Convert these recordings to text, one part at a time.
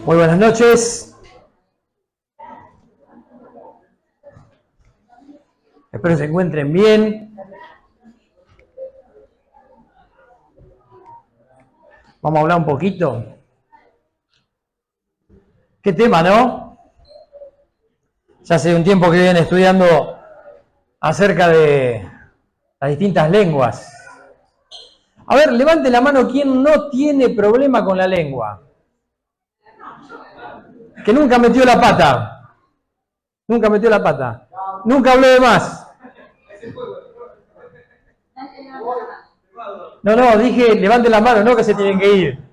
Muy buenas noches. Espero que se encuentren bien. Vamos a hablar un poquito. ¿Qué tema, no? Ya hace un tiempo que vienen estudiando acerca de las distintas lenguas. A ver, levante la mano quien no tiene problema con la lengua. Que nunca metió la pata. Nunca metió la pata. Nunca habló de más. No, dije levante la mano, no que se tienen que ir.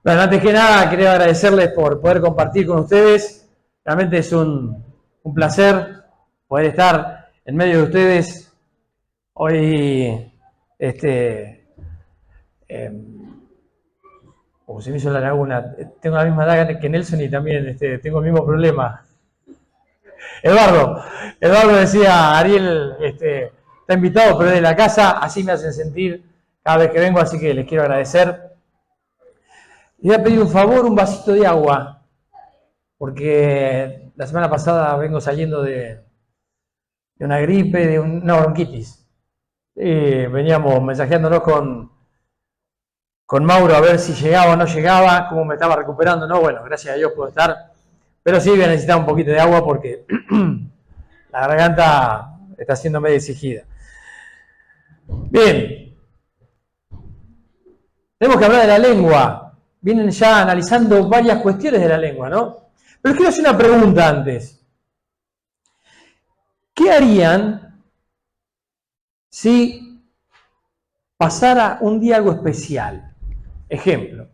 Bueno, antes que nada, quería agradecerles por poder compartir con ustedes. Realmente es un placer poder estar en medio de ustedes. Hoy, se me hizo la laguna. Tengo la misma edad que Nelson y también tengo el mismo problema. Eduardo decía, Ariel está invitado, pero es de la casa, así me hacen sentir cada vez que vengo, así que les quiero agradecer. Le voy a pedir un favor, un vasito de agua, porque la semana pasada vengo saliendo de una gripe, de una bronquitis. Y veníamos mensajeándonos con Mauro a ver si llegaba o no llegaba, cómo me estaba recuperando. No, bueno, gracias a Dios puedo estar. Pero sí voy a necesitar un poquito de agua porque la garganta está siendo medio exigida. Bien. Tenemos que hablar de la lengua. Vienen ya analizando varias cuestiones de la lengua, ¿no? Pero quiero hacer una pregunta antes. ¿Qué harían si pasara un día algo especial? Ejemplo.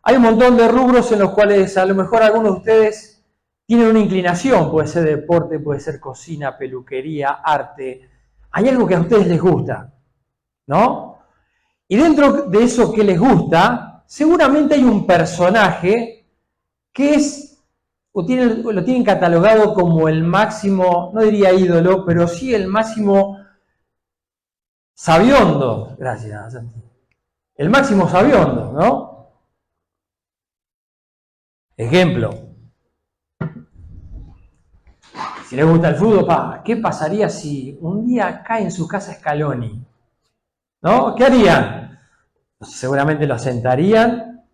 Hay un montón de rubros en los cuales a lo mejor algunos de ustedes tienen una inclinación. Puede ser deporte, puede ser cocina, peluquería, arte. Hay algo que a ustedes les gusta, ¿no? Y dentro de eso que les gusta, seguramente hay un personaje que lo tienen catalogado como el máximo, no diría ídolo, pero sí el máximo sabiondo. Gracias, Santi. El máximo sabiondo, ¿no? Ejemplo. Si les gusta el fútbol, ¿qué pasaría si un día cae en su casa Scaloni? ¿No? ¿Qué harían? Seguramente lo sentarían,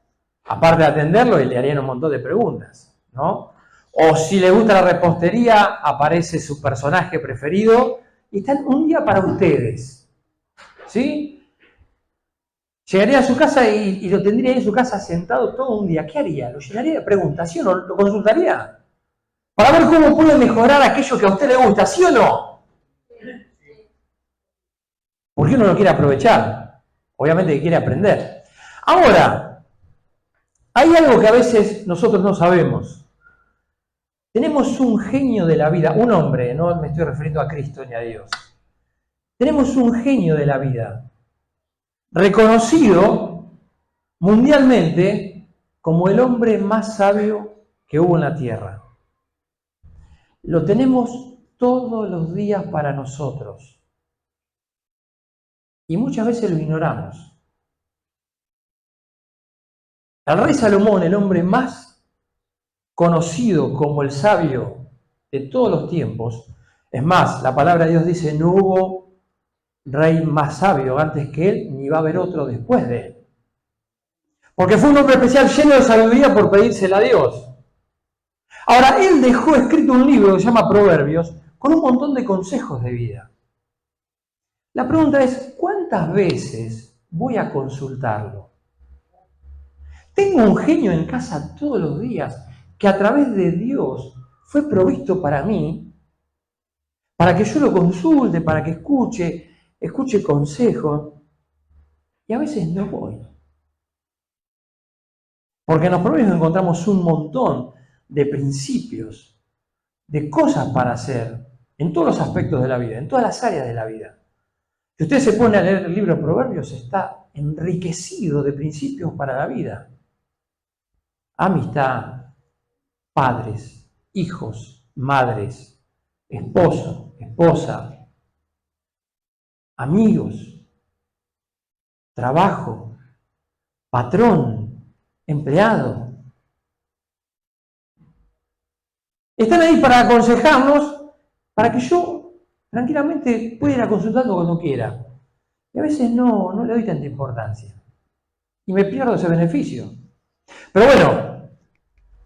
aparte de atenderlo, y le harían un montón de preguntas, ¿no? O si le gusta la repostería, aparece su personaje preferido y están un día para ustedes, ¿sí? Llegaría a su casa y lo tendría en su casa sentado todo un día. ¿Qué haría? ¿Lo llenaría de preguntas? ¿Sí o no? ¿Lo consultaría? Para ver cómo puede mejorar aquello que a usted le gusta, ¿sí o no? Porque uno lo quiere aprovechar. Obviamente que quiere aprender. Ahora, hay algo que a veces nosotros no sabemos. Tenemos un genio de la vida, un hombre, no me estoy refiriendo a Cristo ni a Dios. Tenemos un genio de la vida, reconocido mundialmente como el hombre más sabio que hubo en la tierra. Lo tenemos todos los días para nosotros. Y muchas veces lo ignoramos. El rey Salomón, el hombre más conocido como el sabio de todos los tiempos, es más, la palabra de Dios dice, no hubo rey más sabio antes que él, ni va a haber otro después de él. Porque fue un hombre especial lleno de sabiduría por pedírsela a Dios. Ahora, él dejó escrito un libro que se llama Proverbios con un montón de consejos de vida. La pregunta es, ¿cuántas veces voy a consultarlo? Tengo un genio en casa todos los días que a través de Dios fue provisto para mí, para que yo lo consulte, para que escuche consejos, y a veces no voy. Porque en los Proverbios encontramos un montón de principios, de cosas para hacer, en todos los aspectos de la vida, en todas las áreas de la vida. Si usted se pone a leer el libro de Proverbios, está enriquecido de principios para la vida. Amistad, padres, hijos, madres, esposo, esposa, amigos, trabajo, patrón, empleado. Están ahí para aconsejarnos, para que yo tranquilamente pueda ir a consultarlo cuando quiera. Y a veces no le doy tanta importancia. Y me pierdo ese beneficio. Pero bueno,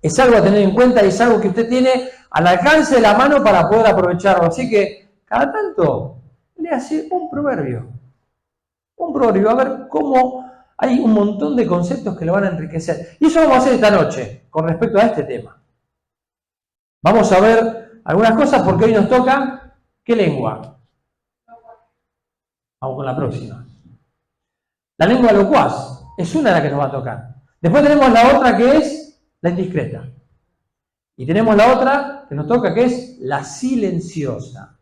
es algo a tener en cuenta y es algo que usted tiene al alcance de la mano para poder aprovecharlo. Así que cada tanto le hace un proverbio. Un proverbio, a ver cómo hay un montón de conceptos que lo van a enriquecer. Y eso vamos a hacer esta noche con respecto a este tema. Vamos a ver algunas cosas porque hoy nos toca, ¿qué lengua? Vamos con la próxima. La lengua locuaz es una de las que nos va a tocar. Después tenemos la otra que es la indiscreta. Y tenemos la otra que nos toca que es la silenciosa.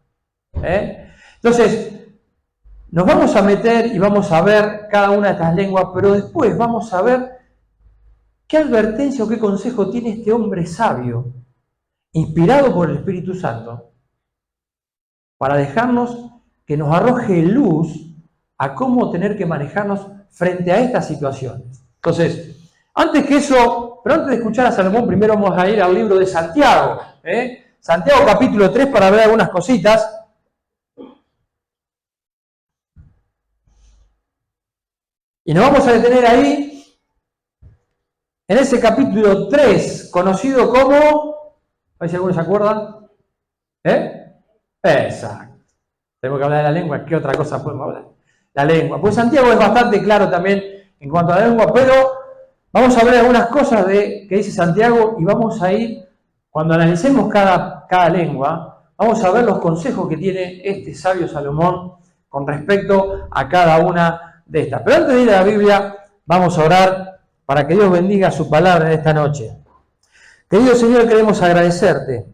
Entonces, nos vamos a meter y vamos a ver cada una de estas lenguas, pero después vamos a ver qué advertencia o qué consejo tiene este hombre sabio, inspirado por el Espíritu Santo, para dejarnos que nos arroje luz a cómo tener que manejarnos frente a estas situaciones. Entonces, antes de escuchar a Salomón, primero vamos a ir al libro de Santiago. Santiago capítulo 3 para ver algunas cositas. Y nos vamos a detener ahí, en ese capítulo 3, conocido como, a ver si alguno se acuerda. Exacto. Tenemos que hablar de la lengua, ¿qué otra cosa podemos hablar? La lengua. Pues Santiago es bastante claro también en cuanto a la lengua, pero vamos a ver algunas cosas que dice Santiago y vamos a ir, cuando analicemos cada lengua, vamos a ver los consejos que tiene este sabio Salomón con respecto a cada una de estas. Pero antes de ir a la Biblia, vamos a orar para que Dios bendiga su palabra en esta noche. Querido Señor, queremos agradecerte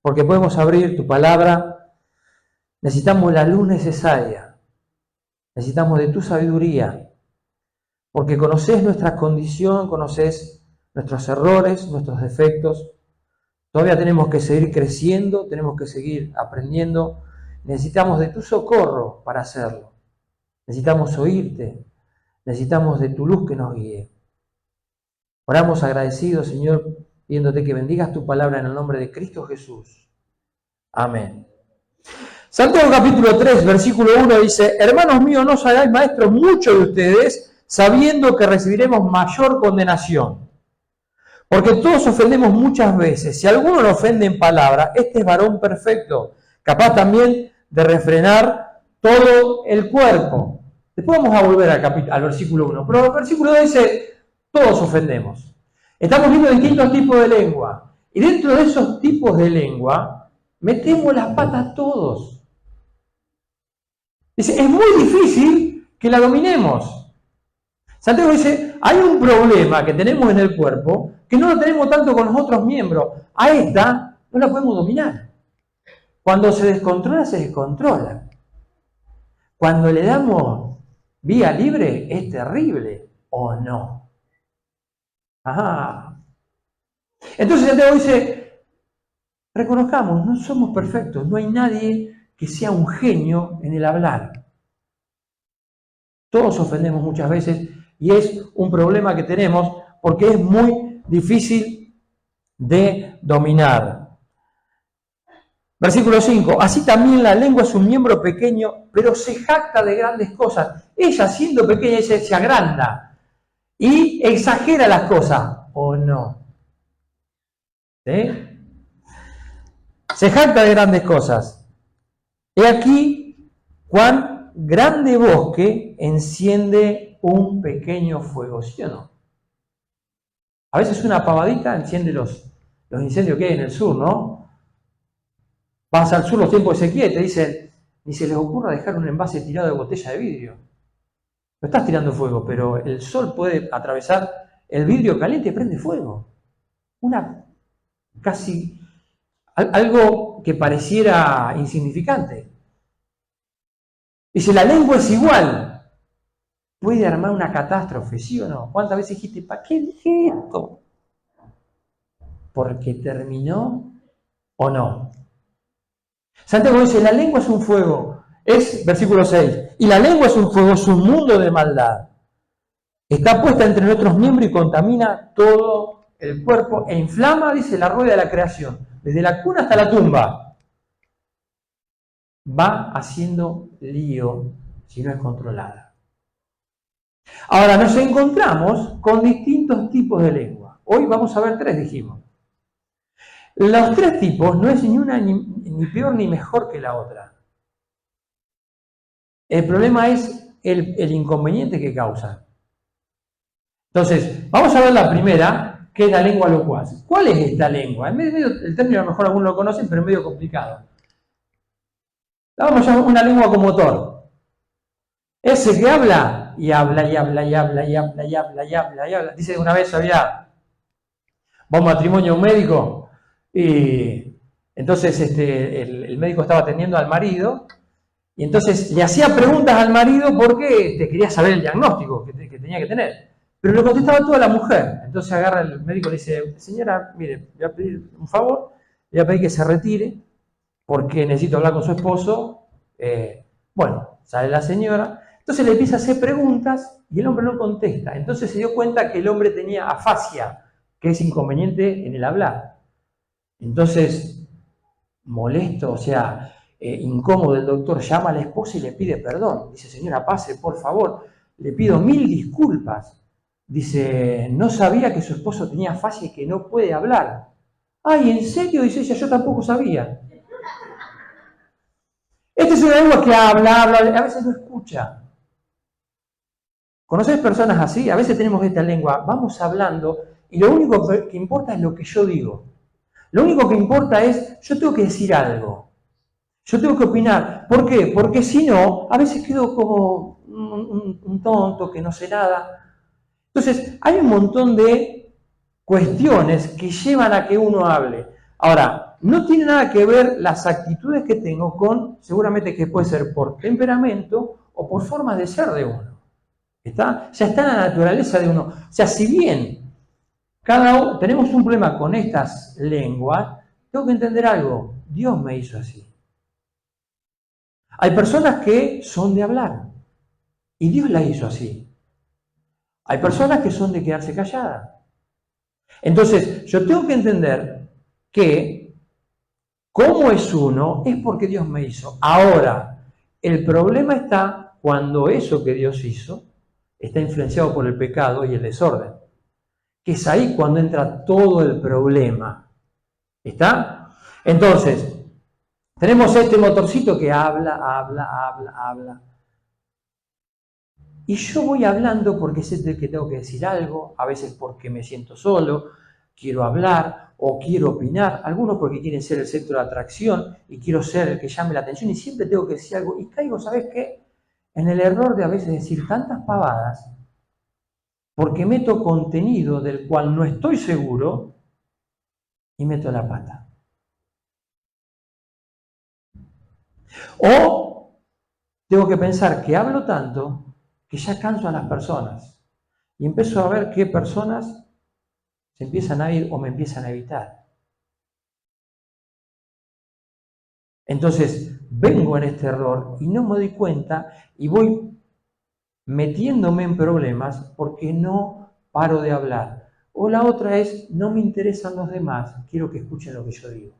porque podemos abrir tu palabra. Necesitamos la luz necesaria. Necesitamos de tu sabiduría. Porque conoces nuestra condición, conoces nuestros errores, nuestros defectos. Todavía tenemos que seguir creciendo, tenemos que seguir aprendiendo. Necesitamos de tu socorro para hacerlo. Necesitamos oírte. Necesitamos de tu luz que nos guíe. Oramos agradecidos, Señor, pidiéndote que bendigas tu palabra en el nombre de Cristo Jesús. Amén. Santiago capítulo 3, versículo 1 dice: Hermanos míos, no os hagáis maestros muchos de ustedes, sabiendo que recibiremos mayor condenación. Porque todos ofendemos muchas veces. Si alguno nos ofende en palabra, este es varón perfecto, capaz también de refrenar todo el cuerpo. Después vamos a volver al versículo 1. Pero el versículo 2 dice: todos ofendemos. Estamos viendo distintos tipos de lengua. Y dentro de esos tipos de lengua, metemos las patas todos. Dice, es muy difícil que la dominemos. Santiago dice, hay un problema que tenemos en el cuerpo que no lo tenemos tanto con los otros miembros. A esta no la podemos dominar. Cuando se descontrola, se descontrola. Cuando le damos vía libre, es terrible, ¿o no? Ajá. Entonces Santiago dice, reconozcamos, no somos perfectos, no hay nadie que sea un genio en el hablar. Todos ofendemos muchas veces y es un problema que tenemos porque es muy difícil de dominar. Versículo 5. Así también la lengua es un miembro pequeño, pero se jacta de grandes cosas. Ella, siendo pequeña, se agranda y exagera las cosas, ¿o no? ¿Sí? Se jacta de grandes cosas. He aquí cuán grande bosque enciende un pequeño fuego, ¿sí o no? A veces una pavadita enciende los incendios que hay en el sur, ¿no? Vas al sur los tiempos de sequía y te dicen, ni se les ocurra dejar un envase tirado de botella de vidrio. No estás tirando fuego, pero el sol puede atravesar el vidrio caliente y prende fuego. Algo que pareciera insignificante. Dice, la lengua es igual. Puede armar una catástrofe, ¿sí o no? ¿Cuántas veces dijiste, ¿para qué dije esto? ¿Porque terminó o no? Santiago dice, la lengua es un fuego. Es versículo 6. Y la lengua es un fuego, es un mundo de maldad. Está puesta entre nuestros miembros y contamina todo el cuerpo e inflama, dice, la rueda de la creación. Desde la cuna hasta la tumba. Va haciendo lío si no es controlada. Ahora nos encontramos con distintos tipos de lengua. Hoy vamos a ver 3, dijimos. Los 3 tipos no es ni una ni peor ni mejor que la otra. El problema es el inconveniente que causa. Entonces, vamos a ver la primera, que es la lengua locuaz. ¿Cuál es esta lengua? El término a lo mejor algunos lo conocen, pero es medio complicado. Vamos a llamar una lengua con motor. Ese que habla, y habla, y habla, y habla, y habla, y habla, y habla, y habla. Dice que una vez va a un matrimonio a un médico, y entonces el médico estaba atendiendo al marido, y entonces le hacía preguntas al marido porque quería saber el diagnóstico que tenía que tener. Pero lo contestaba toda la mujer. Entonces agarra el médico y le dice, señora, mire, le voy a pedir un favor, le voy a pedir que se retire porque necesito hablar con su esposo. Bueno, sale la señora. Entonces le empieza a hacer preguntas y el hombre no contesta. Entonces se dio cuenta que el hombre tenía afasia, que es inconveniente en el hablar. Entonces, molesto, o sea, incómodo, el doctor llama a la esposa y le pide perdón. Dice, señora, pase, por favor, le pido 1000 disculpas. Dice, no sabía que su esposo tenía afasia y que no puede hablar. Ay, ¿en serio? Dice ella, yo tampoco sabía. Esta es una lengua que habla, a veces no escucha. ¿Conocés personas así? A veces tenemos esta lengua, vamos hablando y lo único que importa es lo que yo digo. Lo único que importa es, yo tengo que decir algo. Yo tengo que opinar. ¿Por qué? Porque si no, a veces quedo como un tonto que no sé nada. Entonces, hay un montón de cuestiones que llevan a que uno hable. Ahora, no tiene nada que ver las actitudes que tengo con, seguramente que puede ser por temperamento o por formas de ser de uno. ¿Está? Ya está en la naturaleza de uno. O sea, si bien tenemos un problema con estas lenguas, tengo que entender algo. Dios me hizo así. Hay personas que son de hablar y Dios la hizo así. Hay personas que son de quedarse calladas. Entonces, yo tengo que entender que cómo es uno es porque Dios me hizo. Ahora, el problema está cuando eso que Dios hizo está influenciado por el pecado y el desorden. Que es ahí cuando entra todo el problema. ¿Está? Entonces, tenemos este motorcito que habla. Y yo voy hablando porque sé que tengo que decir algo, a veces porque me siento solo, quiero hablar o quiero opinar, algunos porque quieren ser el centro de atracción y quiero ser el que llame la atención y siempre tengo que decir algo. Y caigo, ¿sabes qué? En el error de a veces decir tantas pavadas porque meto contenido del cual no estoy seguro y meto la pata. O tengo que pensar que hablo tanto que ya canso a las personas y empiezo a ver qué personas se empiezan a ir o me empiezan a evitar. Entonces, vengo en este error y no me doy cuenta y voy metiéndome en problemas porque no paro de hablar. O la otra es, no me interesan los demás, quiero que escuchen lo que yo digo.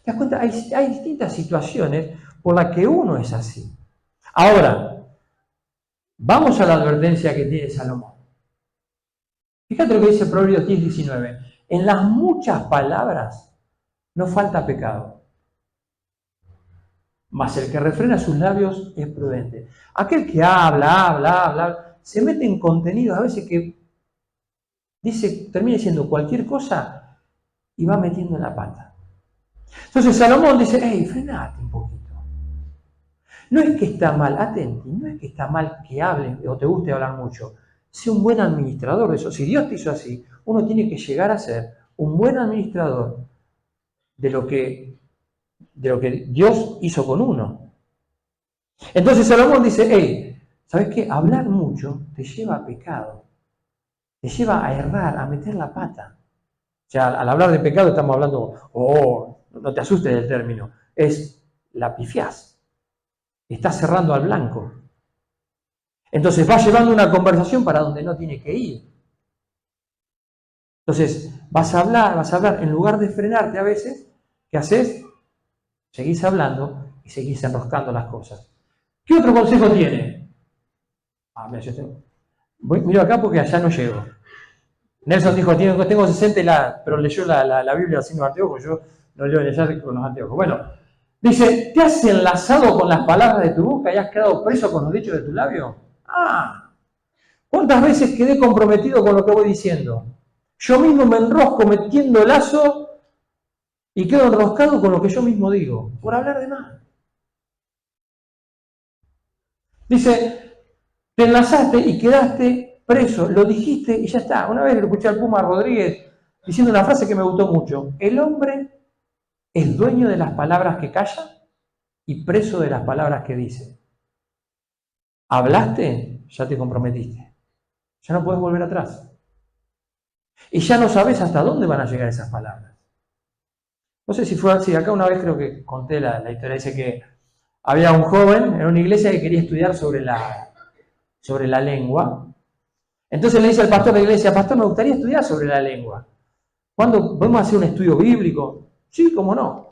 ¿Te das cuenta? Hay distintas situaciones por las que uno es así. Ahora, vamos a la advertencia que tiene Salomón. Fíjate lo que dice Proverbios 10:19. En las muchas palabras no falta pecado, mas el que refrena sus labios es prudente. Aquel que habla, se mete en contenidos a veces que termina diciendo cualquier cosa y va metiendo en la pata. Entonces Salomón dice, hey, frenate un poquito. No es que está mal, atenti, no es que está mal que hables o te guste hablar mucho. Sé un buen administrador de eso. Si Dios te hizo así, uno tiene que llegar a ser un buen administrador de lo que Dios hizo con uno. Entonces Salomón dice, hey, ¿sabes qué? Hablar mucho te lleva a pecado, te lleva a errar, a meter la pata. O sea, al hablar de pecado estamos hablando, no te asustes del término, es la pifiás. Está cerrando al blanco. Entonces va llevando una conversación para donde no tiene que ir. Entonces vas a hablar, en lugar de frenarte a veces, ¿qué haces? Seguís hablando y seguís enroscando las cosas. ¿Qué otro consejo tiene? Mira, miro acá porque allá no llego. Nelson dijo, tengo 60, pero leyó la Biblia sin los anteojos, yo no leo leer con los anteojos. Bueno, dice, ¿te has enlazado con las palabras de tu boca y has quedado preso con los dichos de tu labio? ¿Cuántas veces quedé comprometido con lo que voy diciendo? Yo mismo me enrosco metiendo lazo y quedo enroscado con lo que yo mismo digo, por hablar de más. Dice, te enlazaste y quedaste preso, lo dijiste y ya está. Una vez lo escuché al Puma Rodríguez diciendo una frase que me gustó mucho. El hombre es dueño de las palabras que calla y preso de las palabras que dice. Hablaste, ya te comprometiste. Ya no puedes volver atrás. Y ya no sabes hasta dónde van a llegar esas palabras. No sé si fue así, acá una vez creo que conté la historia, dice que había un joven en una iglesia que quería estudiar sobre la lengua. Entonces le dice al pastor de la iglesia, pastor, me gustaría estudiar sobre la lengua. ¿Cuándo podemos hacer un estudio bíblico? Sí, cómo no.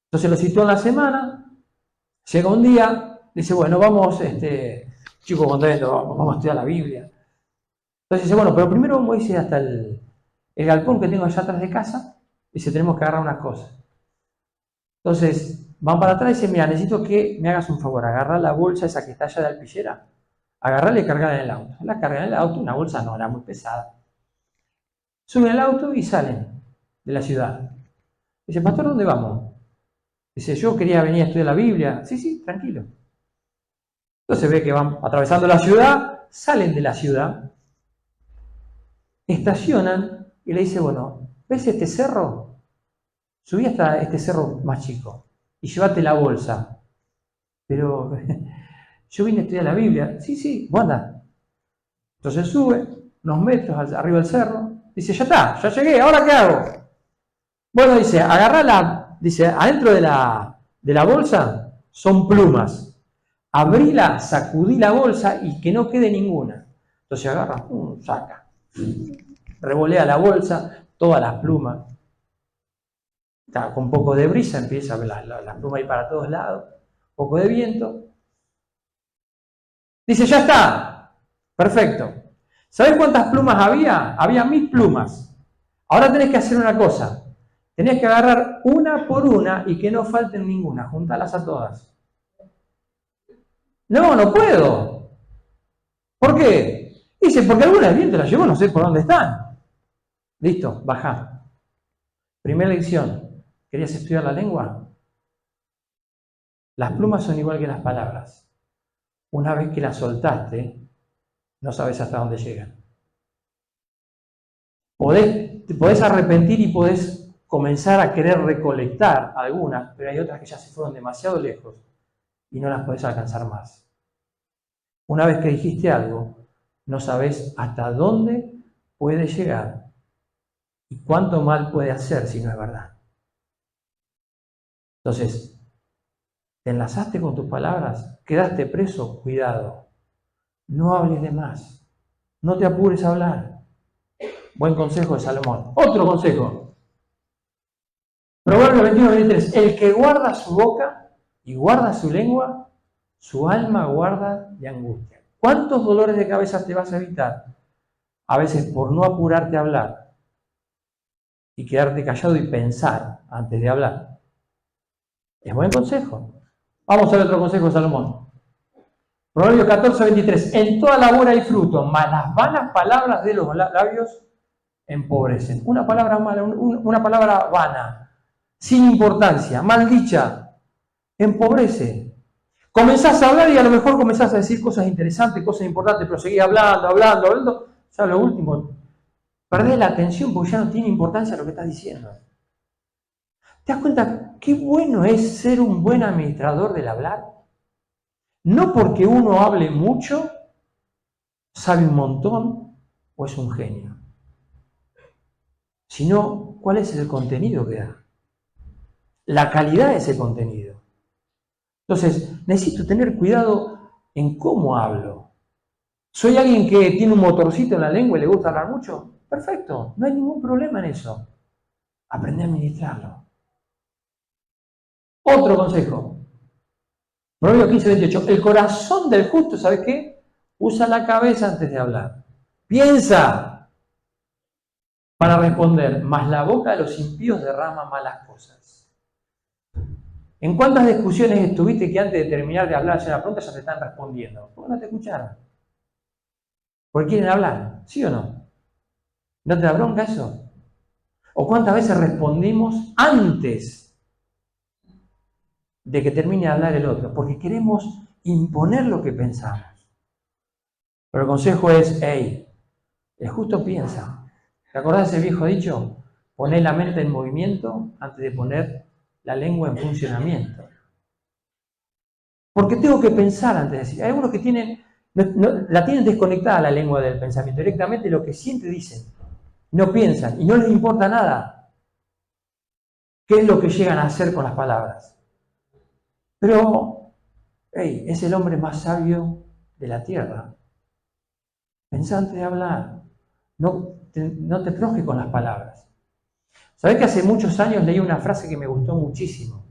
Entonces lo citó en la semana, llega un día, dice, bueno, vamos, chico contento, vamos a estudiar la Biblia. Entonces dice, bueno, pero primero vamos a ir hasta el galpón que tengo allá atrás de casa. Dice, tenemos que agarrar unas cosas. Entonces, van para atrás y dicen, mira, necesito que me hagas un favor, agarra la bolsa esa que está allá de alpillera, agarrarla y cargarla en el auto. La cargan en el auto, una bolsa no, era muy pesada. Suben al auto y salen de la ciudad. Dice, pastor, ¿dónde vamos? Dice, yo quería venir a estudiar la Biblia. Sí, tranquilo. Entonces ve que van atravesando la ciudad, salen de la ciudad, estacionan y le dice, bueno, ¿ves este cerro? Subí hasta este cerro más chico y llévate la bolsa. Pero yo vine a estudiar la Biblia. Sí, vos anda. Entonces sube unos metros arriba del cerro. Dice, ya está, ya llegué, ¿ahora qué hago? Bueno, dice, dice, adentro de la bolsa son plumas. Abrila, sacudí la bolsa y que no quede ninguna. Entonces agarra, saca. Revolea la bolsa, todas las plumas. Con un poco de brisa empieza la pluma ir para todos lados, un poco de viento. Dice, ya está, perfecto. ¿Sabés cuántas plumas había? Había 1000 plumas. Ahora tenés que hacer una cosa. Tenés que agarrar una por una y que no falten ninguna, juntarlas a todas. No puedo. ¿Por qué? Dice, porque alguna el viento la llevó, no sé por dónde están. Listo, bajá. Primera lección. ¿Querías estudiar la lengua? Las plumas son igual que las palabras. Una vez que las soltaste, no sabes hasta dónde llegan. Te podés arrepentir y podés comenzar a querer recolectar algunas, pero hay otras que ya se fueron demasiado lejos y no las podés alcanzar más. Una vez que dijiste algo, no sabes hasta dónde puede llegar y cuánto mal puede hacer si no es verdad. Entonces, ¿te enlazaste con tus palabras? ¿Quedaste preso? Cuidado. No hables de más. No te apures a hablar. Buen consejo de Salomón. Otro consejo. Proverbios 21:23. El que guarda su boca y guarda su lengua, su alma guarda de angustia. ¿Cuántos dolores de cabeza te vas a evitar? A veces por no apurarte a hablar y quedarte callado y pensar antes de hablar. Es buen consejo. Vamos a ver otro consejo de Salomón. Proverbios 14:23. En toda labor hay fruto, mas las vanas palabras de los labios empobrecen. Una palabra mala, una palabra vana, sin importancia, mal dicha, empobrece. Comenzás a hablar y a lo mejor comenzás a decir cosas interesantes, cosas importantes, pero seguís hablando. Ya lo último, perdés la atención porque ya no tiene importancia lo que estás diciendo. ¿Te das cuenta qué bueno es ser un buen administrador del hablar? No porque uno hable mucho, sabe un montón o es un genio, sino cuál es el contenido que da. La calidad de ese contenido. Entonces, necesito tener cuidado en cómo hablo. ¿Soy alguien que tiene un motorcito en la lengua y le gusta hablar mucho? Perfecto, no hay ningún problema en eso. Aprende a administrarlo. Otro consejo. Proverbios 15:28. El corazón del justo, ¿sabes qué? Usa la cabeza antes de hablar. Piensa para responder, mas la boca de los impíos derrama malas cosas. ¿En cuántas discusiones estuviste que antes de terminar de hablar hacer la pregunta ya te están respondiendo? ¿Por qué no te escucharon? ¿Porque quieren hablar? ¿Sí o no? ¿No te da bronca eso? ¿O cuántas veces respondimos antes de que termine de hablar el otro? Porque queremos imponer lo que pensamos. Pero el consejo es, hey, el justo piensa. ¿Te acordás de ese viejo dicho? Poné la mente en movimiento antes de poner la lengua en funcionamiento. Porque tengo que pensar antes de decir. Hay algunos que tienen, la tienen desconectada la lengua del pensamiento. Directamente lo que sienten dicen. No piensan y no les importa nada. ¿Qué es lo que llegan a hacer con las palabras? Pero, hey, es el hombre más sabio de la tierra. Pensá antes de hablar. No te enojes con las palabras. ¿Sabés que hace muchos años leí una frase que me gustó muchísimo?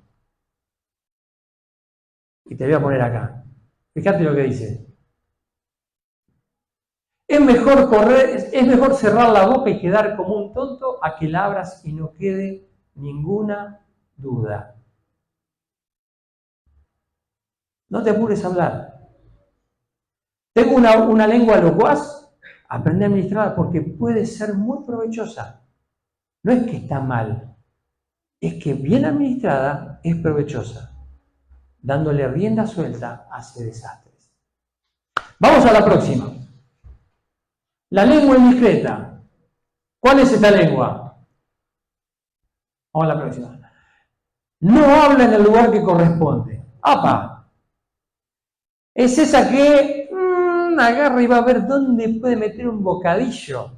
Y te voy a poner acá. Fíjate lo que dice. Es mejor cerrar la boca y quedar como un tonto a que la abras y no quede ninguna duda. No te apures a hablar. Tengo una lengua locuaz, aprende a administrarla porque puede ser muy provechosa. No es que está mal, es que bien administrada es provechosa. Dándole rienda suelta hace desastres. Vamos a la próxima. La lengua indiscreta. ¿Cuál es esta lengua? Vamos a la próxima. No habla en el lugar que corresponde. ¡Apa! Es esa que agarra y va a ver dónde puede meter un bocadillo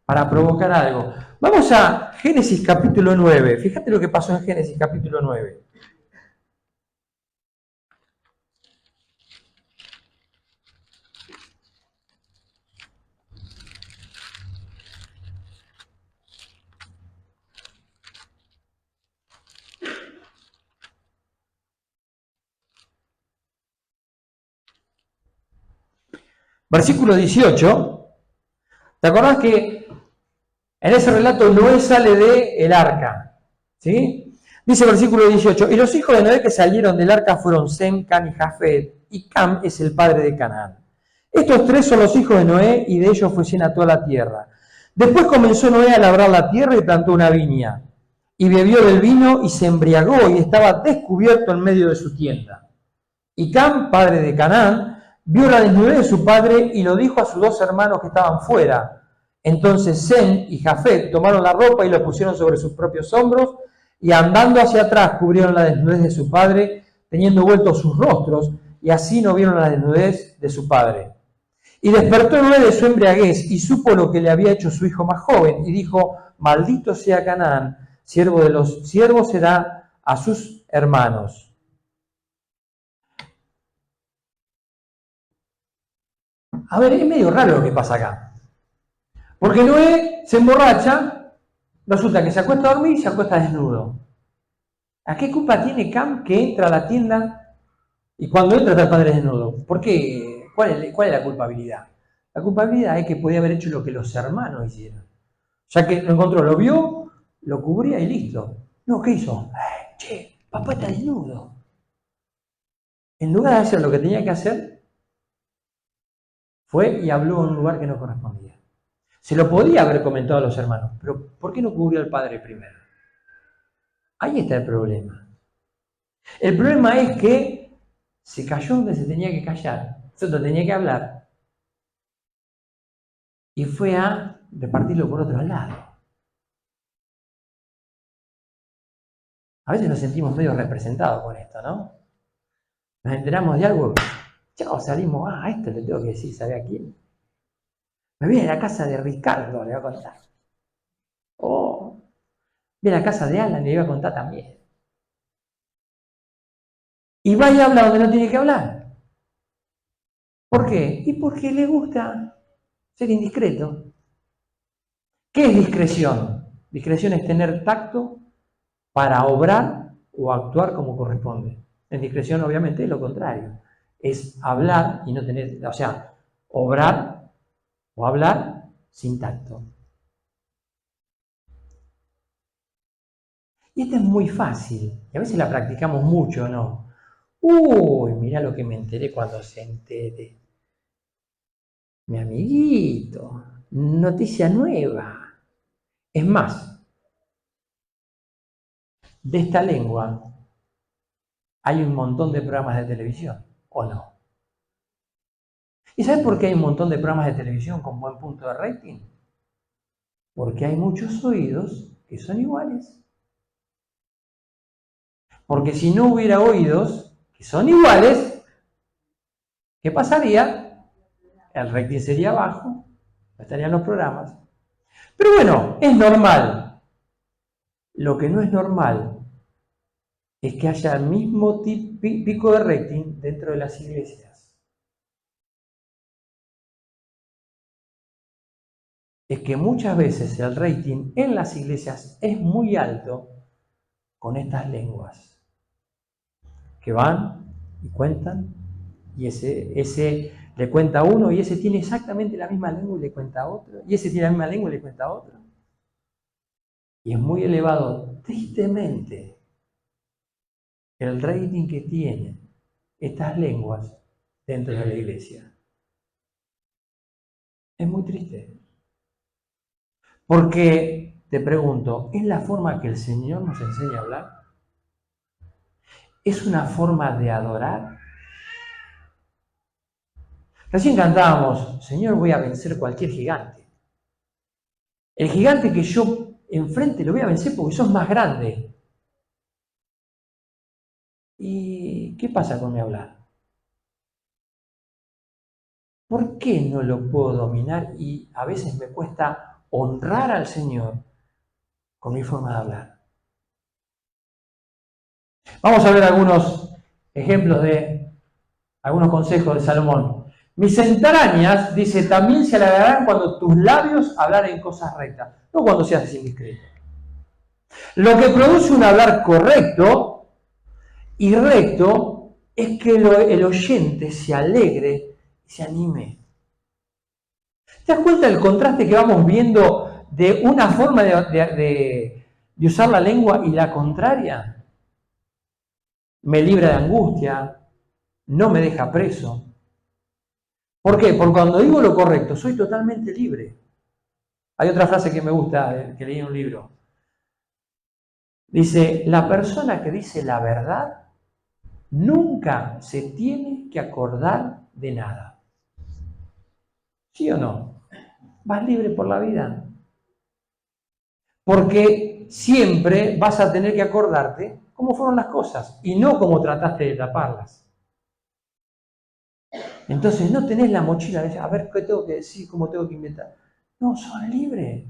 para provocar algo. Vamos a Génesis capítulo 9. Fíjate lo que pasó en Génesis capítulo 9. Versículo 18. ¿Te acordás que en ese relato Noé sale del arca? ¿Sí? Dice versículo 18, y los hijos de Noé que salieron del arca fueron Sem, Cam y Jafet, y Cam es el padre de Canaán. Estos tres son los hijos de Noé, y de ellos fue llena toda la tierra. Después comenzó Noé a labrar la tierra y plantó una viña, y bebió del vino y se embriagó, y estaba descubierto en medio de su tienda. Y Cam, padre de Canaán, vio la desnudez de su padre y lo dijo a sus dos hermanos que estaban fuera. Entonces Sem y Jafet tomaron la ropa y la pusieron sobre sus propios hombros, y andando hacia atrás cubrieron la desnudez de su padre, teniendo vueltos sus rostros, y así no vieron la desnudez de su padre. Y despertó Noé de su embriaguez, y supo lo que le había hecho su hijo más joven, y dijo, maldito sea Canaán, siervo de los siervos será a sus hermanos. A ver, es medio raro lo que pasa acá. Porque Noé se emborracha, resulta que se acuesta a dormir y se acuesta desnudo. ¿A qué culpa tiene Cam que entra a la tienda y cuando entra está el padre desnudo? ¿Por qué? ¿Cuál es la culpabilidad? La culpabilidad es que podía haber hecho lo que los hermanos hicieron. Ya que lo encontró, lo vio, lo cubría y listo. No, ¿qué hizo? Che, papá está desnudo. En lugar de hacer lo que tenía que hacer, fue y habló en un lugar que no correspondía. Se lo podía haber comentado a los hermanos, pero ¿por qué no cubrió al padre primero? Ahí está el problema. El problema es que se cayó donde se tenía que callar, donde tenía que hablar, y fue a repartirlo por otro lado. A veces nos sentimos medio representados con esto, ¿no? Nos enteramos de algo, chao, salimos, a esto le tengo que decir, ¿sabe a quién? Me voy a la casa de Ricardo, le voy a contar. Oh, voy a la casa de Alan, le voy a contar también. y va y habla donde no tiene que hablar. ¿Por qué? Y porque le gusta ser indiscreto. ¿Qué es discreción? Discreción es tener tacto para obrar o actuar como corresponde. En discreción, obviamente, es lo contrario. Es hablar y no tener, o sea, obrar o hablar sin tacto. Y esta es muy fácil, y a veces la practicamos mucho, ¿no? Uy, mirá lo que me enteré cuando se entere. Mi amiguito, noticia nueva. Es más, de esta lengua hay un montón de programas de televisión, ¿o no? ¿Y sabes por qué hay un montón de programas de televisión con buen punto de rating? Porque hay muchos oídos que son iguales. Porque si no hubiera oídos que son iguales, ¿qué pasaría? El rating sería bajo, no estarían los programas. Pero bueno, es normal. Lo que no es normal es que haya el mismo pico de rating dentro de las iglesias. Es que muchas veces el rating en las iglesias es muy alto con estas lenguas que van y cuentan, y ese le cuenta a uno, y ese tiene exactamente la misma lengua y le cuenta a otro, y ese tiene la misma lengua y le cuenta a otro. Y es muy elevado, tristemente, el rating que tienen estas lenguas dentro de la iglesia. Es muy triste. Porque, te pregunto, ¿es la forma que el Señor nos enseña a hablar? ¿Es una forma de adorar? Recién cantábamos, Señor, voy a vencer cualquier gigante. El gigante que yo enfrente lo voy a vencer porque sos más grande. ¿Y qué pasa con mi hablar? ¿Por qué no lo puedo dominar y a veces me cuesta honrar al Señor con mi forma de hablar? Vamos a ver algunos ejemplos de algunos consejos de Salomón. Mis entrañas, dice, también se halagarán cuando tus labios hablaren cosas rectas, no cuando seas indiscreto. Lo que produce un hablar correcto y recto es que el oyente se alegre y se anime. ¿Te das cuenta del contraste que vamos viendo de una forma de usar la lengua y la contraria? Me libra de angustia, no me deja preso. ¿Por qué? Porque cuando digo lo correcto, soy totalmente libre. Hay otra frase que me gusta, que leí en un libro. Dice, la persona que dice la verdad nunca se tiene que acordar de nada. ¿Sí o no? Vas libre por la vida. Porque siempre vas a tener que acordarte cómo fueron las cosas y no cómo trataste de taparlas. Entonces no tenés la mochila de a ver qué tengo que decir, cómo tengo que inventar. No, sos libre.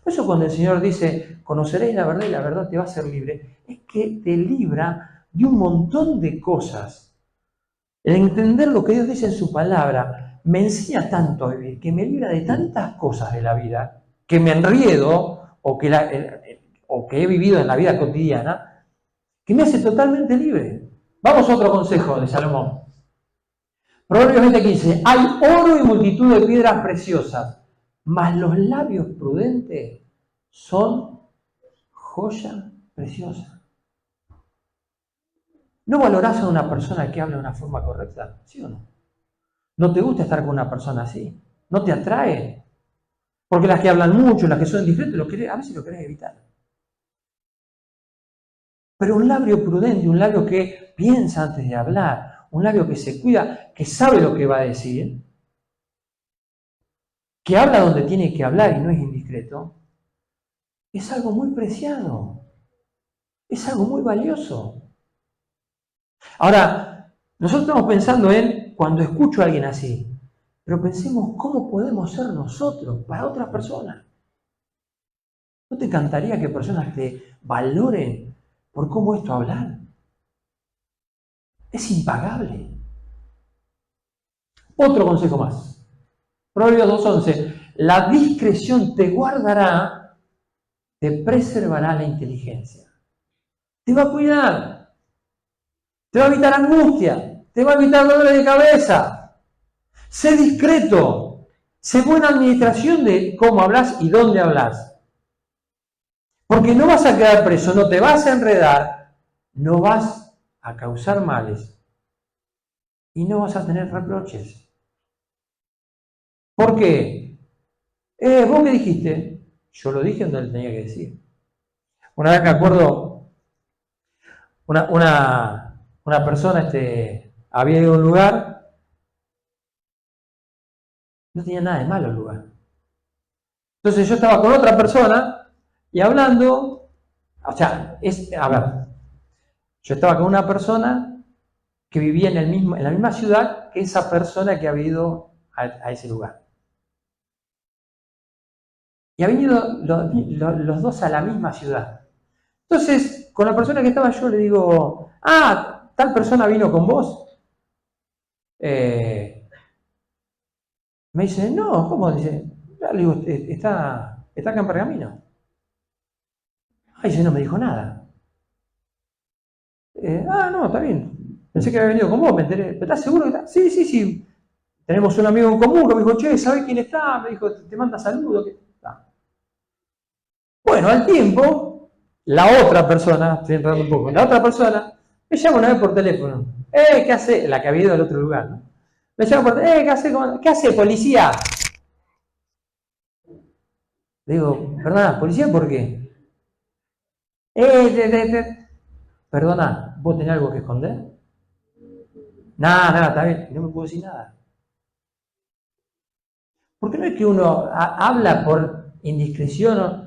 Por eso cuando el Señor dice, conoceréis la verdad y la verdad te va a hacer libre, es que te libra de un montón de cosas. El entender lo que Dios dice en su palabra me enseña tanto a vivir, que me libra de tantas cosas de la vida, que me enriedo o que he vivido en la vida cotidiana, que me hace totalmente libre. Vamos a otro consejo de Salomón. Proverbios 20:15, hay oro y multitud de piedras preciosas, mas los labios prudentes son joya preciosa. ¿No valorás a una persona que habla de una forma correcta? ¿Sí o no? ¿No te gusta estar con una persona así? ¿No te atrae? Porque las que hablan mucho, las que son discretas, a veces lo querés evitar. Pero un labio prudente, un labio que piensa antes de hablar, un labio que se cuida, que sabe lo que va a decir, que habla donde tiene que hablar y no es indiscreto, es algo muy preciado, es algo muy valioso. Ahora, nosotros estamos pensando en cuando escucho a alguien así, pero pensemos cómo podemos ser nosotros para otras personas. ¿No te encantaría que personas te valoren por cómo es tu hablar? es impagable. Otro consejo más. Proverbios 2:11. La discreción te guardará, te preservará la inteligencia. Te va a cuidar. Te va a evitar angustia. Te va a evitar dolores de cabeza. Sé discreto. Sé buena administración de cómo hablas y dónde hablas. Porque no vas a quedar preso, no te vas a enredar, no vas a causar males y no vas a tener reproches. ¿Por qué? ¿Vos qué dijiste? Yo lo dije donde le tenía que decir. Una vez me acuerdo, una persona había ido a un lugar, no tenía nada de malo el lugar. Entonces yo estaba con otra persona y hablando, yo estaba con una persona que vivía en la misma ciudad que esa persona que había ido a ese lugar. Y habían ido los dos a la misma ciudad. Entonces, con la persona que estaba yo le digo, tal persona vino con vos. Me dice, no, ¿cómo? Dice, le digo, está acá en Pergamino. Dice, no me dijo nada. No, está bien. Pensé que había venido con vos, me enteré. ¿Pero estás seguro que está? Sí. Tenemos un amigo en común que me dijo, che, ¿sabés quién está? Me dijo, te manda saludos. Bueno, al tiempo, la otra persona, estoy entrando un poco, la otra persona me llama una vez por teléfono. ¿Qué hace? La que había ido al otro lugar, ¿no? Me llama por teléfono, ¿qué hace, policía? Le digo, perdona, ¿policía por qué? Perdona, ¿vos tenés algo que esconder? Nada, está bien, no me puedo decir nada. Porque no es que uno habla por indiscreción,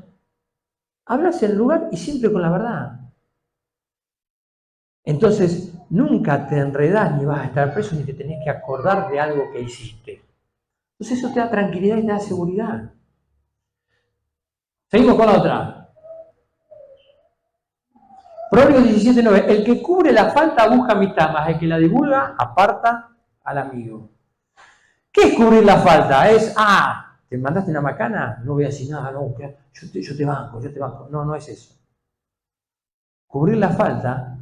hablas en el lugar y siempre con la verdad. Entonces, nunca te enredás ni vas a estar preso ni te tenés que acordar de algo que hiciste. Entonces eso te da tranquilidad y te da seguridad. Seguimos con la otra. Proverbios 17:9. El que cubre la falta busca amistad, mas el que la divulga aparta al amigo. ¿Qué es cubrir la falta? Es, ¿te mandaste una macana? No voy a decir nada, no, yo te banco. No es eso. Cubrir la falta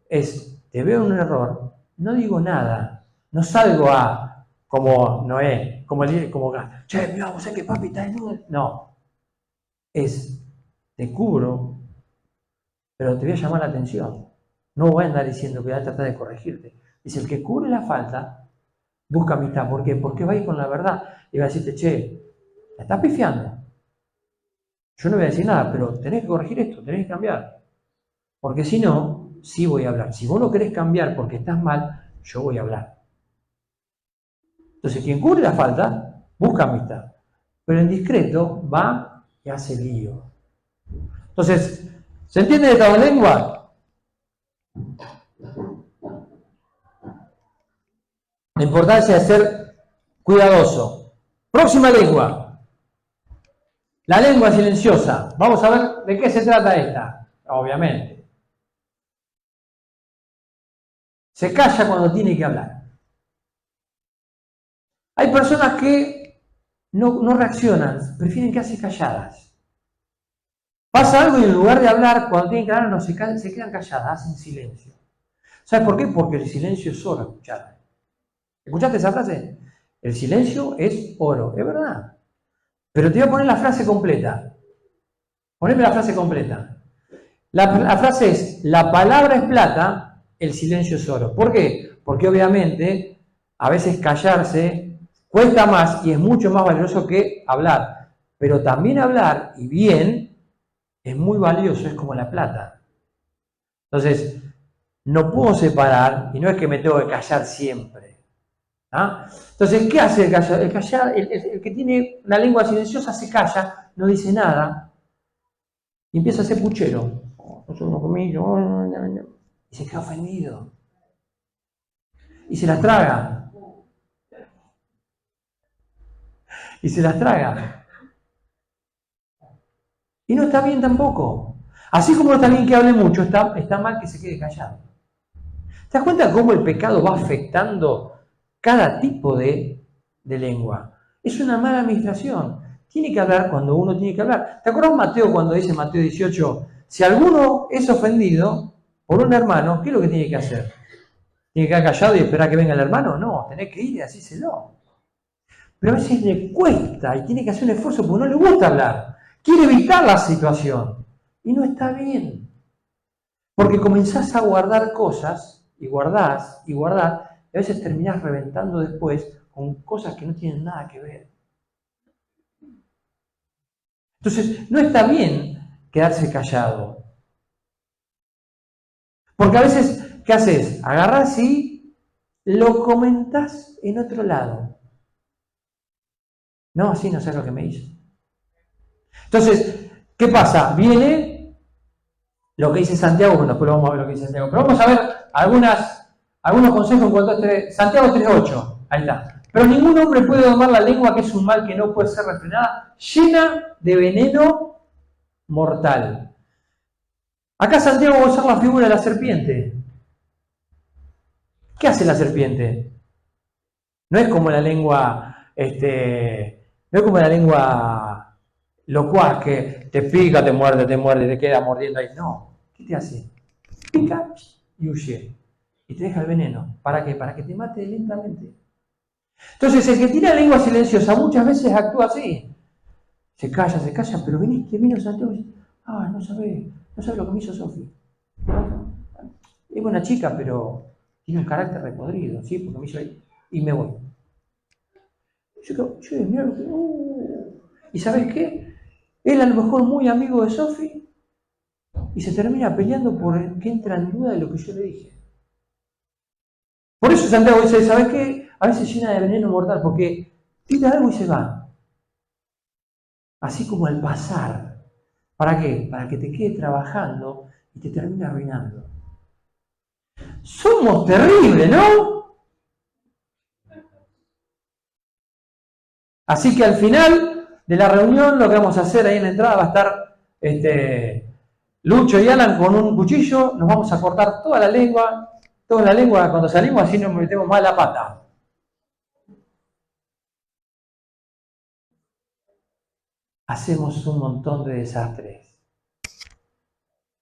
es, te veo un error, no digo nada, no salgo como Noé, como che, mira, vos sabés que papi está desnudo. No, es, te cubro, pero te voy a llamar la atención. No voy a andar diciendo que voy a tratar de corregirte. Dice, el que cubre la falta, busca amistad. ¿Por qué? Porque va a ir con la verdad y va a decirte, che, me estás pifiando. Yo no voy a decir nada, pero tenés que corregir esto, tenés que cambiar. Porque si no, sí voy a hablar. Si vos no querés cambiar porque estás mal, yo voy a hablar. Entonces, quien cubre la falta, busca amistad. Pero en discreto va y hace lío. Entonces, ¿se entiende de esta lengua? La importancia de ser cuidadoso. Próxima lengua. La lengua silenciosa. Vamos a ver de qué se trata esta. Obviamente. Se calla cuando tiene que hablar. Hay personas que no reaccionan, prefieren quedarse calladas. Pasa algo y en lugar de hablar, cuando tienen que hablar, no se quedan calladas, hacen silencio. ¿Sabes por qué? Porque el silencio es oro, escuchar. ¿Escuchaste esa frase? El silencio es oro, es verdad. Pero te voy a poner la frase completa. Poneme la frase completa. La frase es, la palabra es plata, el silencio es oro. ¿Por qué? Porque obviamente a veces callarse cuesta más y es mucho más valioso que hablar. Pero también hablar, y bien, es muy valioso, es como la plata. Entonces, no puedo separar, y no es que me tengo que callar siempre. Entonces, ¿qué hace el callar? El que tiene una lengua silenciosa se calla, no dice nada, y empieza a ser puchero. Y se queda ofendido. Y se las traga. Y no está bien tampoco. Así como no está bien que hable mucho, está mal que se quede callado. ¿Te das cuenta cómo el pecado va afectando cada tipo de lengua? Es una mala administración. Tiene que hablar cuando uno tiene que hablar. ¿Te acuerdas Mateo cuando dice Mateo 18? Si alguno es ofendido por un hermano, ¿qué es lo que tiene que hacer? ¿Tiene que quedar callado y esperar que venga el hermano? No, tenés que ir y decírselo. Pero a veces le cuesta y tiene que hacer un esfuerzo porque no le gusta hablar. Quiere evitar la situación. Y no está bien. Porque comenzás a guardar cosas y guardás y guardás y a veces terminás reventando después con cosas que no tienen nada que ver. Entonces, no está bien quedarse callado. Porque a veces, ¿qué haces? Agarrás y lo comentás en otro lado. No, así no sé lo que me hizo. Entonces, ¿qué pasa? Viene lo que dice Santiago, bueno, después vamos a ver lo que dice Santiago. Pero vamos a ver algunos consejos en cuanto a Santiago 3.8. Ahí está. Pero ningún hombre puede domar la lengua, que es un mal que no puede ser refrenada, llena de veneno mortal. Acá Santiago va a usar la figura de la serpiente. ¿Qué hace la serpiente? No es como la lengua, no es como la lengua locuaz que te pica, te muerde, te queda mordiendo ahí. No. ¿Qué te hace? Pica y huye. Y te deja el veneno. ¿Para qué? Para que te mate lentamente. Entonces, el que tiene la lengua silenciosa muchas veces actúa así. Se calla, pero vino Santiago y dice, no sabe lo que me hizo Sofi. Es buena chica, pero tiene un carácter repodrido, ¿sí? Porque me hizo ahí. Y me voy. Yo digo, mira lo que... ¿Y sabes qué? Él a lo mejor muy amigo de Sofi y se termina peleando por que entra en duda de lo que yo le dije. Por eso Santiago dice, ¿sabes qué? A veces llena de veneno mortal, porque tira algo y se va. Así como al pasar. ¿Para qué? Para que te quede trabajando y te termine arruinando. Somos terribles, ¿no? Así que al final de la reunión lo que vamos a hacer ahí en la entrada va a estar Lucho y Alan con un cuchillo, nos vamos a cortar toda la lengua cuando salimos, así nos metemos más la pata. Hacemos un montón de desastres.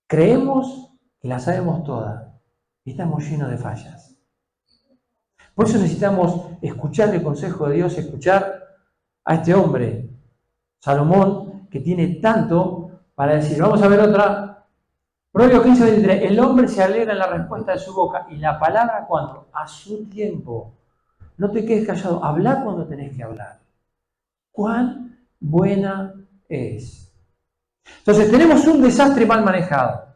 Creemos que la sabemos toda y estamos llenos de fallas. Por eso necesitamos escuchar el consejo de Dios, escuchar a este hombre, Salomón, que tiene tanto para decir. Vamos a ver otra. Proverbios 15:23. El hombre se alegra en la respuesta de su boca y la palabra, ¿cuándo? A su tiempo. No te quedes callado, habla cuando tenés que hablar. ¿Cuán buena es? Entonces tenemos un desastre mal manejado.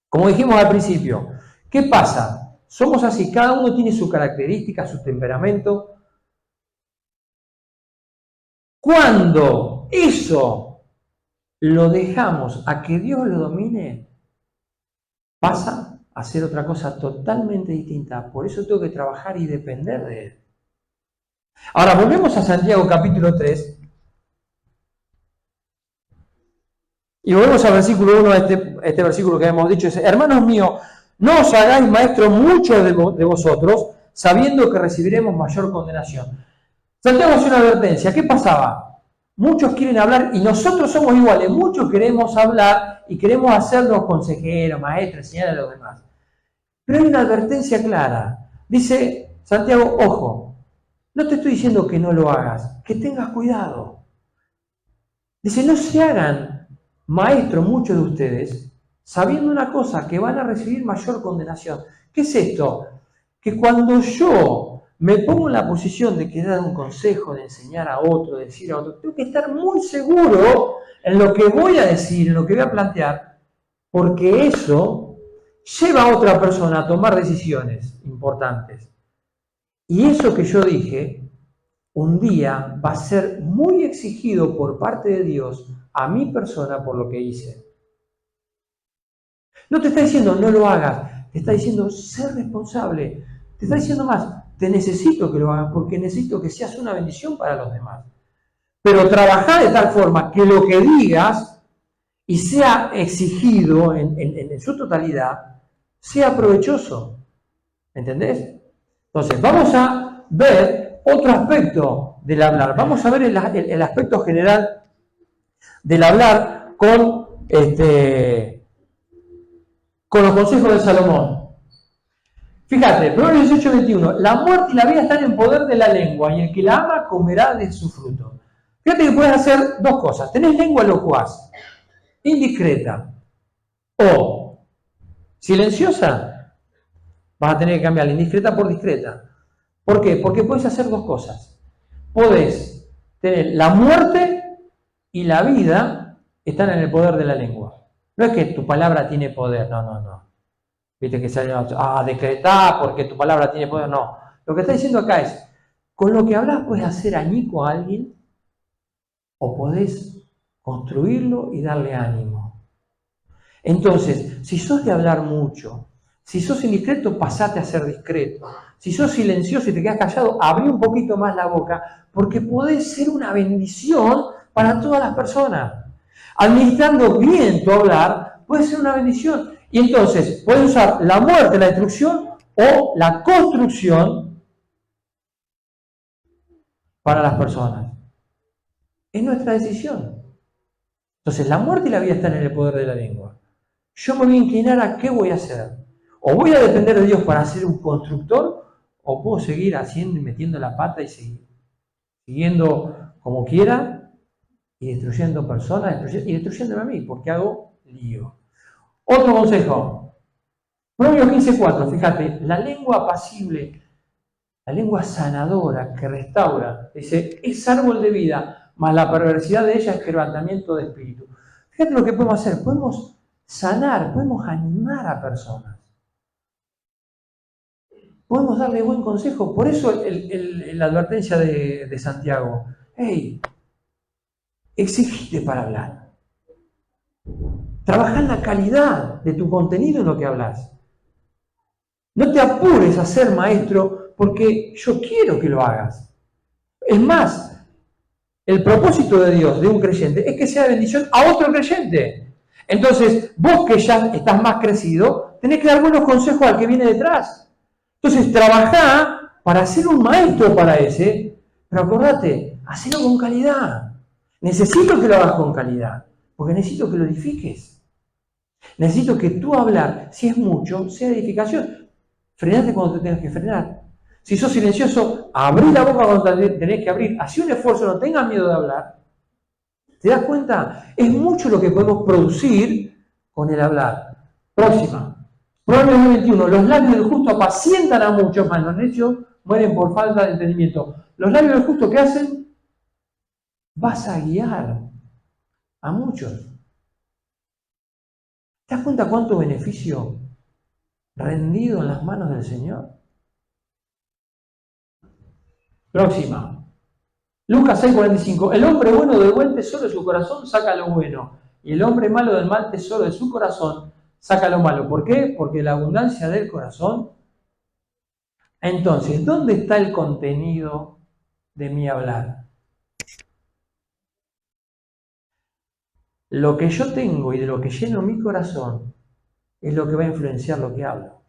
Como dijimos al principio, ¿qué pasa? Somos así, cada uno tiene su característica, su temperamento. Cuando eso lo dejamos a que Dios lo domine, pasa a ser otra cosa totalmente distinta. Por eso tengo que trabajar y depender de Él. Ahora, volvemos a Santiago capítulo 3. Y volvemos al versículo 1, este versículo que hemos dicho. Dice, hermanos míos, no os hagáis maestros muchos de vosotros, sabiendo que recibiremos mayor condenación. Santiago hace una advertencia. ¿Qué pasaba? Muchos quieren hablar y nosotros somos iguales. Muchos queremos hablar y queremos hacernos consejeros, maestros, enseñar a los demás. Pero hay una advertencia clara. Dice Santiago, ojo, no te estoy diciendo que no lo hagas, que tengas cuidado. Dice, no se hagan maestros muchos de ustedes, sabiendo una cosa, que van a recibir mayor condenación. ¿Qué es esto? Que cuando yo me pongo en la posición de querer dar un consejo, de enseñar a otro, de decir a otro, tengo que estar muy seguro en lo que voy a decir, en lo que voy a plantear, porque eso lleva a otra persona a tomar decisiones importantes. Y eso que yo dije, un día va a ser muy exigido por parte de Dios a mi persona por lo que hice. No te está diciendo no lo hagas, te está diciendo ser responsable. Te está diciendo más, te necesito que lo hagas porque necesito que seas una bendición para los demás. Pero trabajar de tal forma que lo que digas y sea exigido en su totalidad, sea provechoso. ¿Entendés? Entonces, vamos a ver otro aspecto del hablar. Vamos a ver el aspecto general del hablar con los consejos de Salomón. Fíjate, Proverbios 18:21, la muerte y la vida están en poder de la lengua, y el que la ama comerá de su fruto. Fíjate que puedes hacer dos cosas. Tenés lengua locuaz, indiscreta o silenciosa, vas a tener que cambiar la indiscreta por discreta. ¿Por qué? Porque puedes hacer dos cosas. Podés tener la muerte y la vida están en el poder de la lengua. No es que tu palabra tiene poder, no. Viste que sale decretar porque tu palabra tiene poder, no. Lo que está diciendo acá es, con lo que hablas puedes hacer añico a alguien o podés construirlo y darle ánimo. Entonces, si sos de hablar mucho, si sos indiscreto, pasate a ser discreto. Si sos silencioso y te quedas callado, abrí un poquito más la boca, porque podés ser una bendición para todas las personas. Administrando bien tu hablar, puede ser una bendición. Y entonces, puedes usar la muerte, la destrucción o la construcción para las personas. Es nuestra decisión. Entonces, la muerte y la vida están en el poder de la lengua. Yo me voy a inclinar a qué voy a hacer. O voy a depender de Dios para ser un constructor, o puedo seguir haciendo y metiendo la pata y seguir siguiendo como quiera y destruyendo personas y destruyéndome a mí, porque hago lío. Otro consejo. Proverbios 15:4, fíjate, la lengua apacible, la lengua sanadora que restaura, dice, es árbol de vida, mas la perversidad de ella es quebrantamiento de espíritu. Fíjate lo que podemos hacer, podemos sanar, podemos animar a personas. Podemos darle buen consejo. Por eso la advertencia de Santiago. Hey, exigite para hablar. Trabaja en la calidad de tu contenido en lo que hablas. No te apures a ser maestro porque yo quiero que lo hagas. Es más, el propósito de Dios, de un creyente, es que sea bendición a otro creyente. Entonces, vos que ya estás más crecido, tenés que dar buenos consejos al que viene detrás. Entonces, trabajá para ser un maestro para ese, pero acordate, hacelo con calidad. Necesito que lo hagas con calidad, porque necesito que lo edifiques. Necesito que tú hablar, si es mucho, sea edificación. Frenate cuando te tengas que frenar. Si sos silencioso, abrí la boca cuando tenés que abrir. Hacé un esfuerzo, no tengas miedo de hablar. ¿Te das cuenta? Es mucho lo que podemos producir con el hablar. Próxima. Proverbios 21. Los labios del justo apacientan a muchos, mas los necios mueren por falta de entendimiento. Los labios del justo, ¿qué hacen? Vas a guiar a muchos. ¿Te das cuenta cuánto beneficio rendido en las manos del Señor? Próxima. Lucas 6:45. El hombre bueno del buen tesoro de su corazón saca lo bueno, y el hombre malo del mal tesoro de su corazón saca lo malo. ¿Por qué? Porque la abundancia del corazón. Entonces, ¿dónde está el contenido de mi hablar? Lo que yo tengo y de lo que lleno mi corazón es lo que va a influenciar lo que hablo.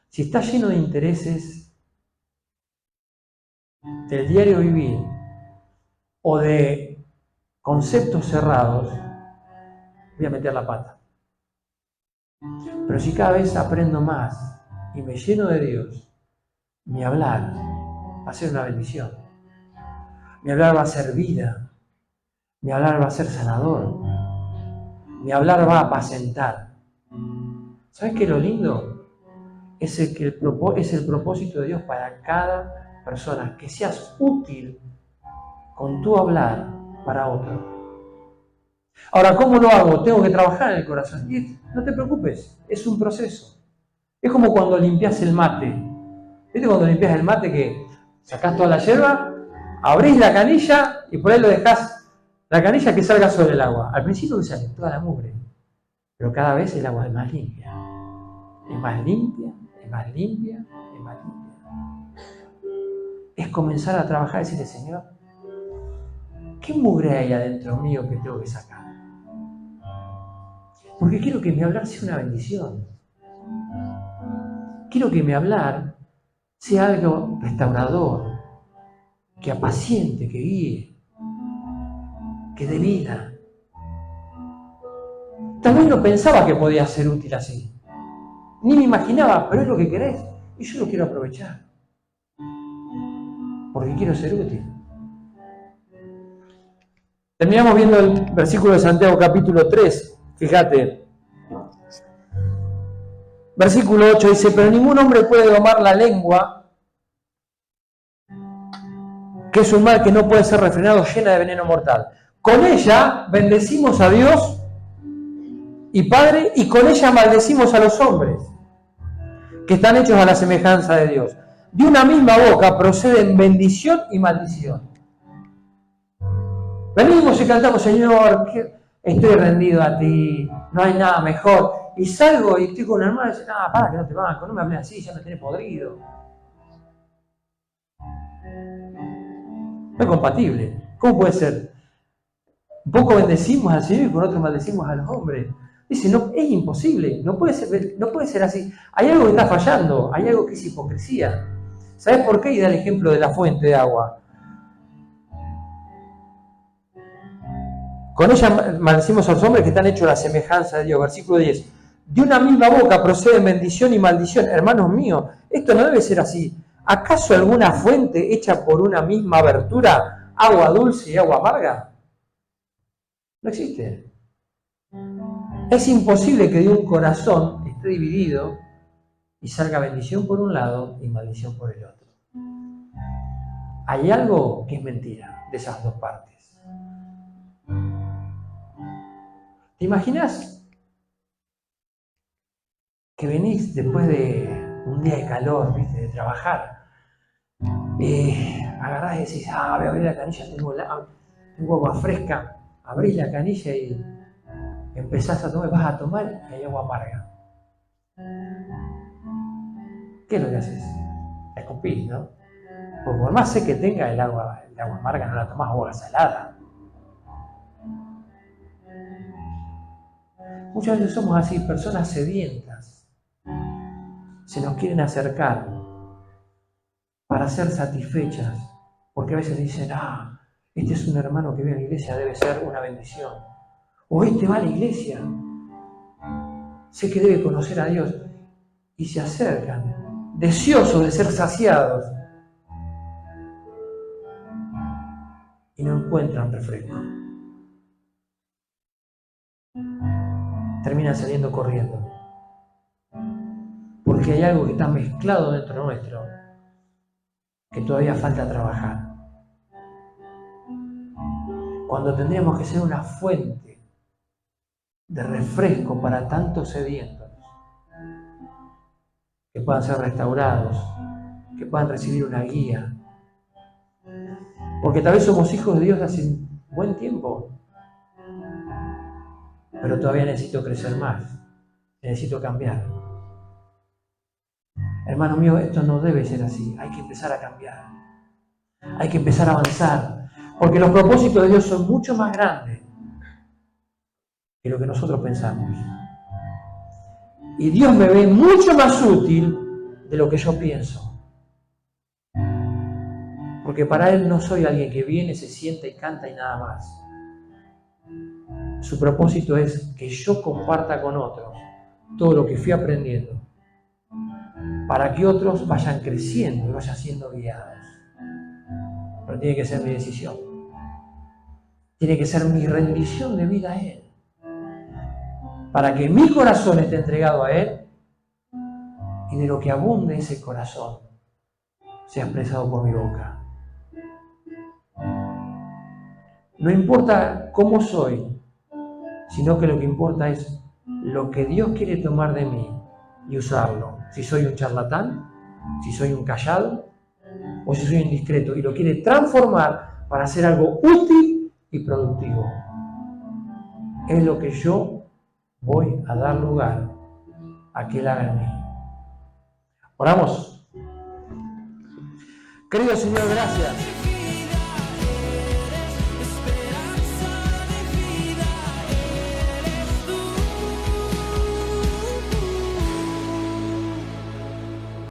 Si está lleno de intereses del diario vivir o de conceptos cerrados, voy a meter la pata. Pero si cada vez aprendo más y me lleno de Dios, mi hablar va a ser una bendición. Mi hablar va a ser vida. Mi hablar va a ser sanador. Mi hablar va a apacentar. ¿Sabes qué es lo lindo? Es el propósito de Dios para cada persona. Que seas útil con tu hablar para otro. Ahora, ¿cómo lo hago? Tengo que trabajar en el corazón. Y no te preocupes, es un proceso. Es como cuando limpias el mate. ¿Viste cuando limpias el mate que sacás toda la hierba, abrís la canilla y por ahí lo dejás la canilla que salga sobre el agua? Al principio que sale toda la mugre, pero cada vez el agua es más limpia. Es más limpia, es más limpia, es más limpia. Es comenzar a trabajar y decirle, Señor, ¿qué mugre hay adentro mío que tengo que sacar? Porque quiero que mi hablar sea una bendición. quiero que mi hablar sea algo restaurador, que apaciente, que guíe, que dé vida. Tal vez no pensaba que podía ser útil así. Ni me imaginaba, pero es lo que querés. Y yo lo quiero aprovechar. Porque quiero ser útil. Terminamos viendo el versículo de Santiago capítulo 3. Fíjate. Versículo 8 dice, pero ningún hombre puede domar la lengua, que es un mal que no puede ser refrenado, llena de veneno mortal. Con ella bendecimos a Dios y Padre, y con ella maldecimos a los hombres, que están hechos a la semejanza de Dios. De una misma boca proceden bendición y maldición. Venimos y cantamos, Señor, estoy rendido a ti, no hay nada mejor. Y salgo y estoy con una hermana y dice, para que no te banco, no me hables así, ya me tenés podrido. No es compatible. ¿Cómo puede ser? Un poco bendecimos al Señor y con otro maldecimos a los hombres. Dice, no, es imposible, no puede ser así. Hay algo que está fallando, hay algo que es hipocresía. ¿Sabes por qué? Y da el ejemplo de la fuente de agua. Con ella maldecimos a los hombres que están hechos a la semejanza de Dios. Versículo 10. De una misma boca proceden bendición y maldición. Hermanos míos, esto no debe ser así. ¿Acaso alguna fuente hecha por una misma abertura, agua dulce y agua amarga? No existe. Es imposible que de un corazón esté dividido y salga bendición por un lado y maldición por el otro. Hay algo que es mentira de esas dos partes. ¿Te imaginas que venís después de un día de calor, ¿viste? De trabajar? Agarrás y decís, voy a abrir la canilla, tengo agua fresca. Abrís la canilla y empezás a tomar, vas a tomar y hay agua amarga. ¿Qué es lo que haces? La escupís, ¿no? Porque por más sé que tenga el agua amarga, no la tomás agua salada. Muchas veces somos así, personas sedientas. Se nos quieren acercar para ser satisfechas, porque a veces dicen, este es un hermano que viene a la iglesia, debe ser una bendición. O este va a la iglesia, sé que debe conocer a Dios. Y se acercan, deseosos de ser saciados, y no encuentran refresco. Terminan saliendo corriendo. Porque hay algo que está mezclado dentro nuestro, que todavía falta trabajar. Cuando tendríamos que ser una fuente de refresco para tantos sedientos, que puedan ser restaurados, que puedan recibir una guía. Porque tal vez somos hijos de Dios hace un buen tiempo, pero todavía necesito crecer más, necesito cambiar. Hermano mío, esto no debe ser así, hay que empezar a cambiar, hay que empezar a avanzar, porque los propósitos de Dios son mucho más grandes que lo que nosotros pensamos. Y Dios me ve mucho más útil de lo que yo pienso. Porque para Él no soy alguien que viene, se sienta y canta y nada más. Su propósito es que yo comparta con otros todo lo que fui aprendiendo, para que otros vayan creciendo y vayan siendo guiados. Pero tiene que ser mi decisión. Tiene que ser mi rendición de vida a Él. Para que mi corazón esté entregado a Él y de lo que abunde ese corazón sea expresado por mi boca. No importa cómo soy, sino que lo que importa es lo que Dios quiere tomar de mí y usarlo. Si soy un charlatán, si soy un callado o si soy indiscreto y lo quiere transformar para hacer algo útil y productivo. Es lo que yo voy a dar lugar a que Él haga en mí. Oramos. Querido Señor, gracias.